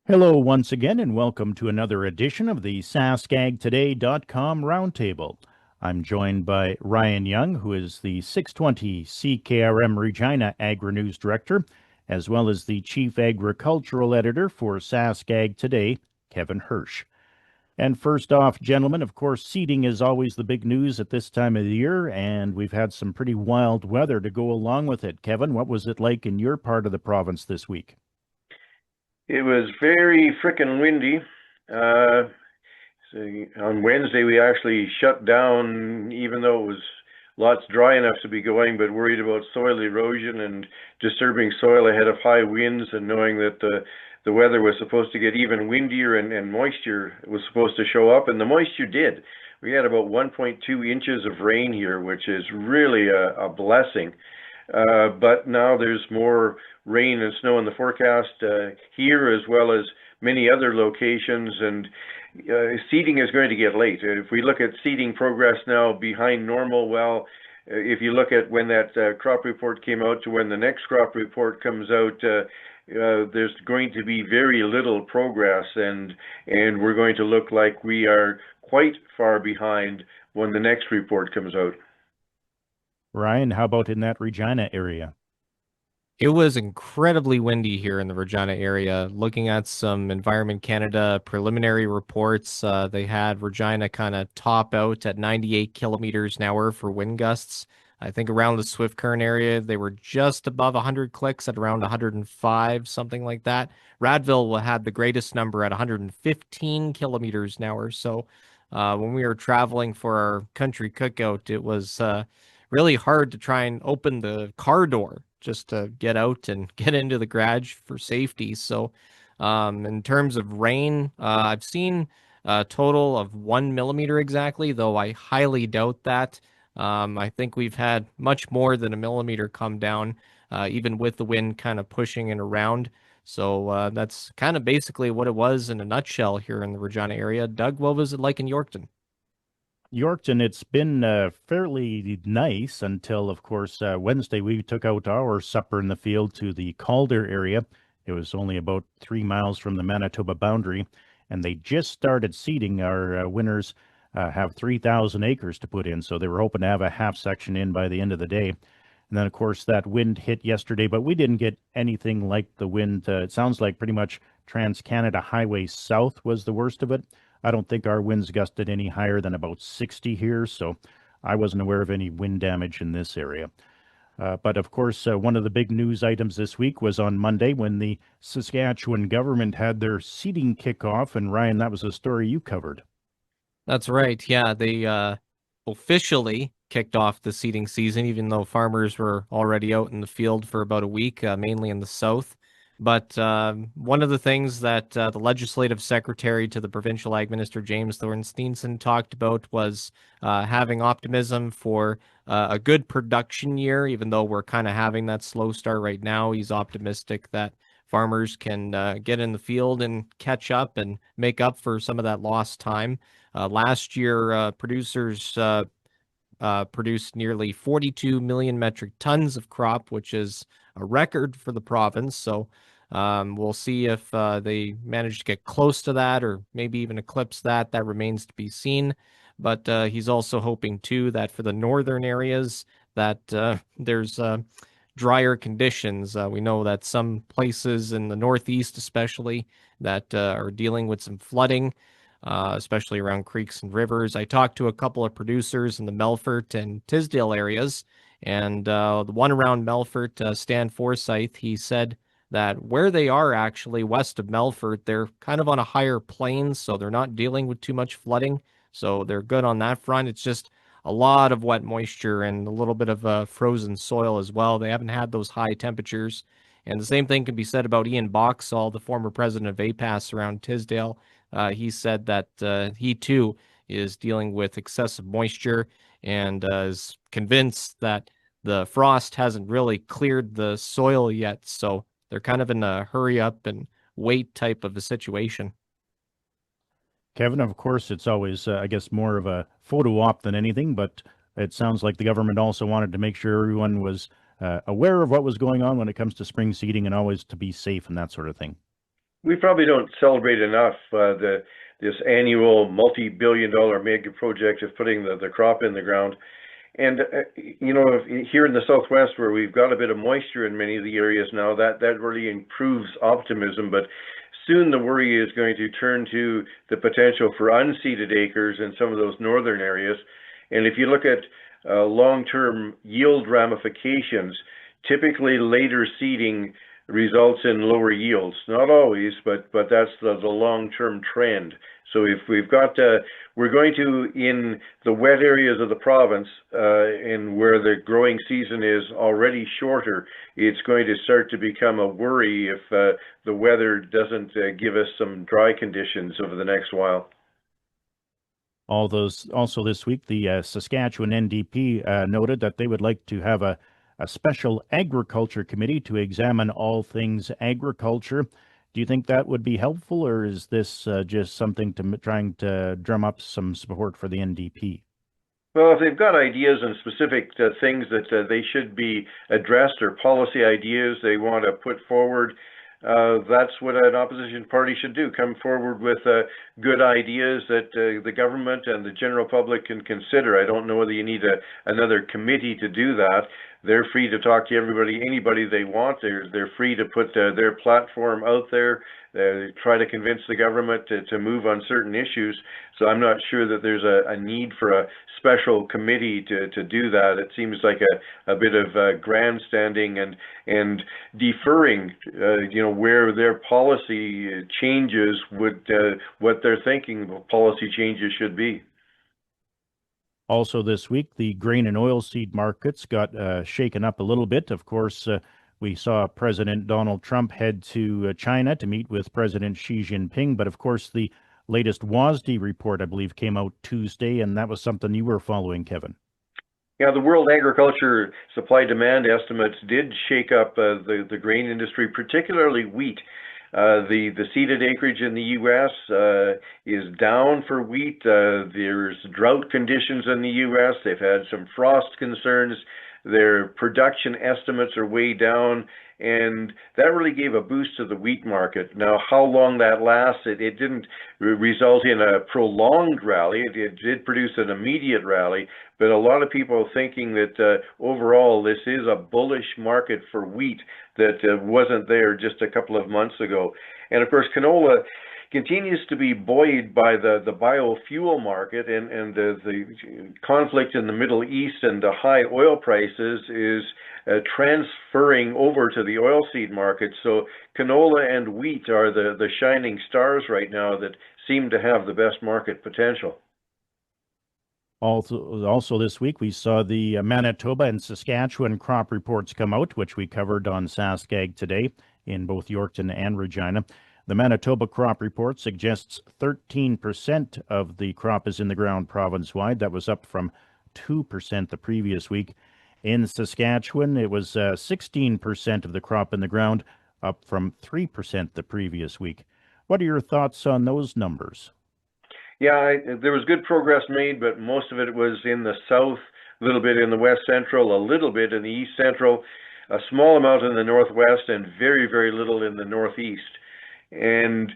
Hello once again, and welcome to another edition of the SaskAgToday.com Roundtable. I'm joined by Ryan Young, who is the 620 CKRM Regina Agri-News Director, as well as the Chief Agricultural Editor for Sask Ag Today, Kevin Hirsch. And first off, gentlemen, of course, seeding is always the big news at this time of the year, and we've had some pretty wild weather to go along with it. Kevin, what was it like in your part of the province this week? It was very frickin' windy. Uh, so on Wednesday, we actually shut down, even though it was lots dry enough to be going, but worried about soil erosion and disturbing soil ahead of high winds, and knowing that the weather was supposed to get even windier and moisture was supposed to show up, and the moisture did. We had about 1.2 inches of rain here, which is really a blessing. But now there's more rain and snow in the forecast here, as well as many other locations, and seeding is going to get late. If we look at seeding progress now behind normal, well, if you look at when that crop report came out to when the next crop report comes out, there's going to be very little progress, and we're going to look like we are quite far behind when the next report comes out. Ryan, how about in that Regina area? It was incredibly windy here in the Regina area. Looking at some Environment Canada preliminary reports, they had Regina kind of top out at 98 kilometers an hour for wind gusts. I think around the Swift Current area, they were just above 100 clicks at around 105, something like that. Radville had the greatest number at 115 kilometers an hour. So when we were traveling for our country cookout, it was really hard to try and open the car door just to get out and get into the garage for safety. So, in terms of rain, I've seen a total of 1 millimeter exactly, though I highly doubt that. I think we've had much more than a millimeter come down, even with the wind kind of pushing it around. So that's kind of basically what it was in a nutshell here in the Regina area. Doug, what was it like in Yorkton? Yorkton, it's been fairly nice until, of course, Wednesday we took out our supper in the field to the Calder area. It was only about 3 miles from the Manitoba boundary, and they just started seeding. Our winners have 3,000 acres to put in, so they were hoping to have a half section in by the end of the day. And then, of course, that wind hit yesterday, but we didn't get anything like the wind. It sounds like pretty much Trans-Canada Highway South was the worst of it. I don't think our winds gusted any higher than about 60 here, so I wasn't aware of any wind damage in this area. But of course, one of the big news items this week was on Monday when the Saskatchewan government had their seeding kickoff. And Ryan, that was a story you covered. That's right. Yeah, they officially kicked off the seeding season, even though farmers were already out in the field for about a week, mainly in the south. But one of the things that the legislative secretary to the provincial ag minister, James Thornsteinson, talked about was having optimism for a good production year, even though we're kind of having that slow start right now. He's optimistic that farmers can get in the field and catch up and make up for some of that lost time. Last year, producers produced nearly 42 million metric tons of crop, which is a record for the province. So we'll see if they manage to get close to that or maybe even eclipse that. That remains to be seen. But he's also hoping, too, that for the northern areas, that there's drier conditions. We know that some places in the Northeast, especially, that are dealing with some flooding, especially around creeks and rivers. I talked to a couple of producers in the Melfort and Tisdale areas, and the one around Melfort, Stan Forsyth, he said that where they are actually west of Melfort, they're kind of on a higher plane, so they're not dealing with too much flooding. So they're good on that front. It's just a lot of wet moisture and a little bit of frozen soil as well. They haven't had those high temperatures. And the same thing can be said about Ian Boxall, the former president of APAS around Tisdale. He said that he too is dealing with excessive moisture and is convinced that the frost hasn't really cleared the soil yet. So they're kind of in a hurry up and wait type of a situation. Kevin, of course, it's always, I guess, more of a photo op than anything, but it sounds like the government also wanted to make sure everyone was aware of what was going on when it comes to spring seeding and always to be safe and that sort of thing. We probably don't celebrate enough this annual multi-billion-dollar mega project of putting the crop in the ground. And here in the Southwest, where we've got a bit of moisture in many of the areas now, that really improves optimism. But soon the worry is going to turn to the potential for unseeded acres in some of those northern areas. And if you look at long-term yield ramifications, typically later seeding results in lower yields. Not always, but that's the long-term trend. So if we've got, we're going to, in the wet areas of the province, and where the growing season is already shorter, it's going to start to become a worry if the weather doesn't give us some dry conditions over the next while. Also this week, the Saskatchewan NDP noted that they would like to have a special agriculture committee to examine all things agriculture. Do you think that would be helpful, or is this just something trying to drum up some support for the NDP? Well, if they've got ideas and specific things that they should be addressed, or policy ideas they want to put forward, that's what an opposition party should do. Come forward with good ideas that the government and the general public can consider. I don't know whether you need another committee to do that. They're free to talk to anybody they want. They're free to put their platform out there, try to convince the government to move on certain issues. So I'm not sure that there's a need for a special committee to do that. It seems like a bit of grandstanding and deferring, where their policy changes would what they're thinking policy changes should be. Also this week, the grain and oilseed markets got shaken up a little bit. Of course, we saw President Donald Trump head to China to meet with President Xi Jinping. But of course, the latest WASDE report, I believe, came out Tuesday, and that was something you were following, Kevin. Yeah, the World Agriculture Supply-Demand estimates did shake up the grain industry, particularly wheat. The seeded acreage in the U.S. Is down for wheat. There's drought conditions in the U.S. They've had some frost concerns. Their production estimates are way down, and that really gave a boost to the wheat market. Now, how long that lasts, it didn't result in a prolonged rally. It did produce an immediate rally, but a lot of people are thinking that overall this is a bullish market for wheat that wasn't there just a couple of months ago. And of course, canola continues to be buoyed by the biofuel market, and the conflict in the Middle East and the high oil prices is transferring over to the oilseed market. So canola and wheat are the shining stars right now that seem to have the best market potential. Also this week, we saw the Manitoba and Saskatchewan crop reports come out, which we covered on SaskAg today in both Yorkton and Regina. The Manitoba crop report suggests 13% of the crop is in the ground province-wide. That was up from 2% the previous week. In Saskatchewan, it was 16% of the crop in the ground, up from 3% the previous week. What are your thoughts on those numbers? Yeah, there was good progress made, but most of it was in the south, a little bit in the west central, a little bit in the east central, a small amount in the northwest, and very, very little in the northeast. And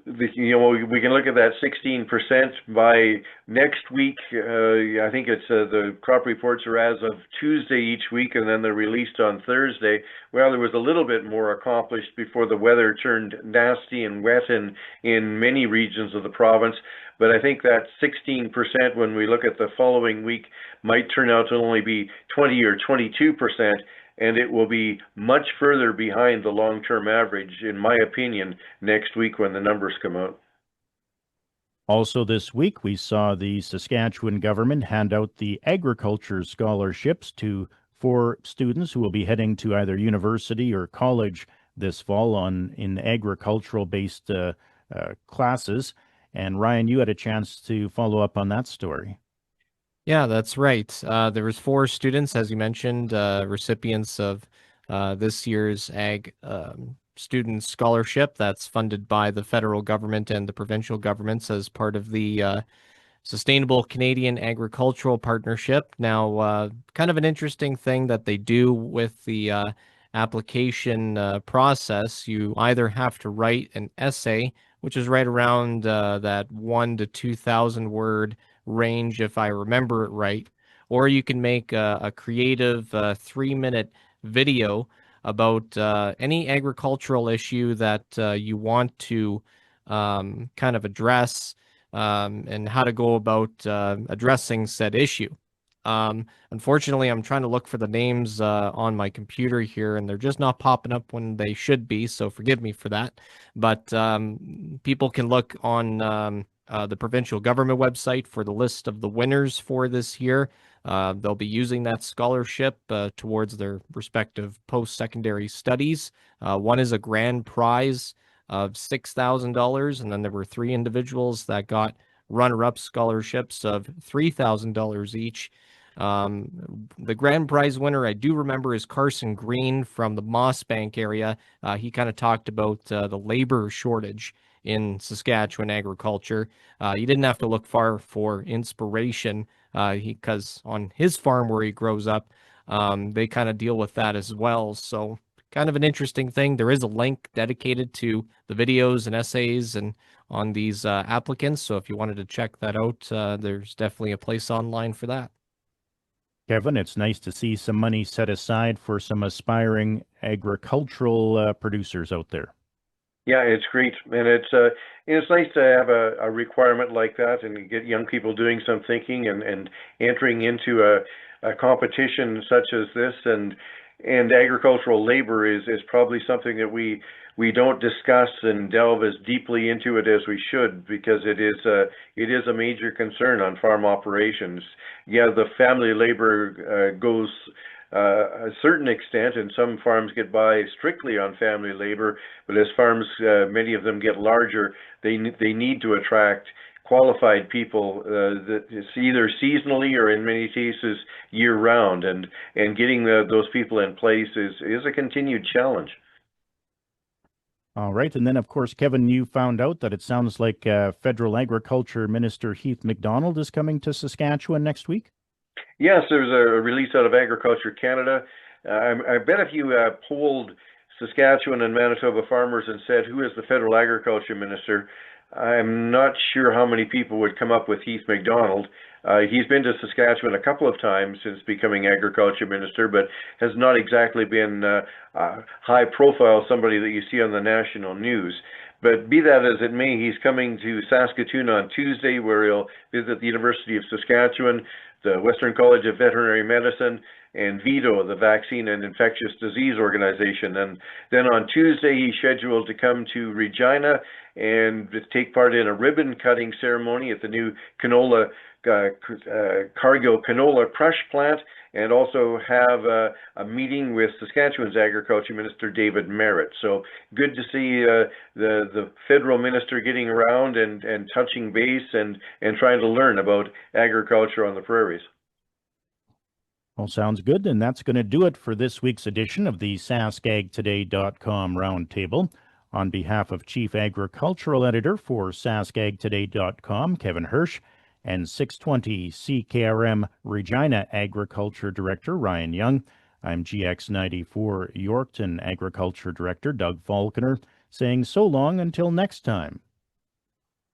we can look at that 16% by next week. I think it's the crop reports are as of Tuesday each week, and then they're released on Thursday. Well, there was a little bit more accomplished before the weather turned nasty and wet in many regions of the province. But I think that 16%, when we look at the following week, might turn out to only be 20 or 22%. And it will be much further behind the long-term average, in my opinion, next week when the numbers come out. Also this week, we saw the Saskatchewan government hand out the agriculture scholarships to 4 students who will be heading to either university or college this fall in agricultural-based classes. And Ryan, you had a chance to follow up on that story. Yeah, that's right. There was 4 students, as you mentioned, recipients of this year's Ag Student Scholarship that's funded by the federal government and the provincial governments as part of the Sustainable Canadian Agricultural Partnership. Now, kind of an interesting thing that they do with the application process, you either have to write an essay, which is right around that 1 to 2,000 word range, if I remember it right, or you can make a creative 3-minute video about any agricultural issue that you want to kind of address, and how to go about addressing said issue. Unfortunately, I'm trying to look for the names on my computer here, and they're just not popping up when they should be, so forgive me for that. But people can look on the provincial government website for the list of the winners for this year. They'll be using that scholarship towards their respective post-secondary studies. One is a grand prize of $6,000, and then there were 3 individuals that got runner-up scholarships of $3,000 each. The grand prize winner I do remember is Carson Green from the Mossbank area. He kind of talked about the labor shortage in Saskatchewan agriculture. You didn't have to look far for inspiration, because on his farm where he grows up, they kind of deal with that as well. So kind of an interesting thing. There is a link dedicated to the videos and essays and on these applicants. So if you wanted to check that out, there's definitely a place online for that. Kevin, it's nice to see some money set aside for some aspiring agricultural producers out there. Yeah, it's great, and it's nice to have a requirement like that and get young people doing some thinking and entering into a competition such as this. And agricultural labor is probably something that we don't discuss and delve as deeply into it as we should, because it is a major concern on farm operations. Yeah, the family labor goes a certain extent, and some farms get by strictly on family labor, but as farms, many of them get larger, they need to attract qualified people that is either seasonally or in many cases year round, and getting those people in place is a continued challenge. All right. And then, of course, Kevin, you found out that it sounds like Federal Agriculture Minister Heath MacDonald is coming to Saskatchewan next week. Yes, there's a release out of Agriculture Canada. I bet if you polled Saskatchewan and Manitoba farmers and said, who is the Federal Agriculture Minister, I'm not sure how many people would come up with Heath MacDonald. He's been to Saskatchewan a couple of times since becoming Agriculture Minister, but has not exactly been high profile, somebody that you see on the national news. But be that as it may, he's coming to Saskatoon on Tuesday, where he'll visit the University of Saskatchewan, the Western College of Veterinary Medicine, and VIDO, the Vaccine and Infectious Disease Organization. And then on Tuesday, he's scheduled to come to Regina and take part in a ribbon cutting ceremony at the new canola Cargill canola crush plant, and also have a meeting with Saskatchewan's Agriculture Minister David Merritt. So good to see the federal minister getting around and touching base and trying to learn about agriculture on the prairies. Well, sounds good. And that's going to do it for this week's edition of the SaskAgToday.com Roundtable. On behalf of Chief Agricultural Editor for SaskAgToday.com, Kevin Hirsch, and 620 CKRM Regina Agriculture Director Ryan Young, I'm GX94 Yorkton Agriculture Director Doug Falconer, saying so long until next time.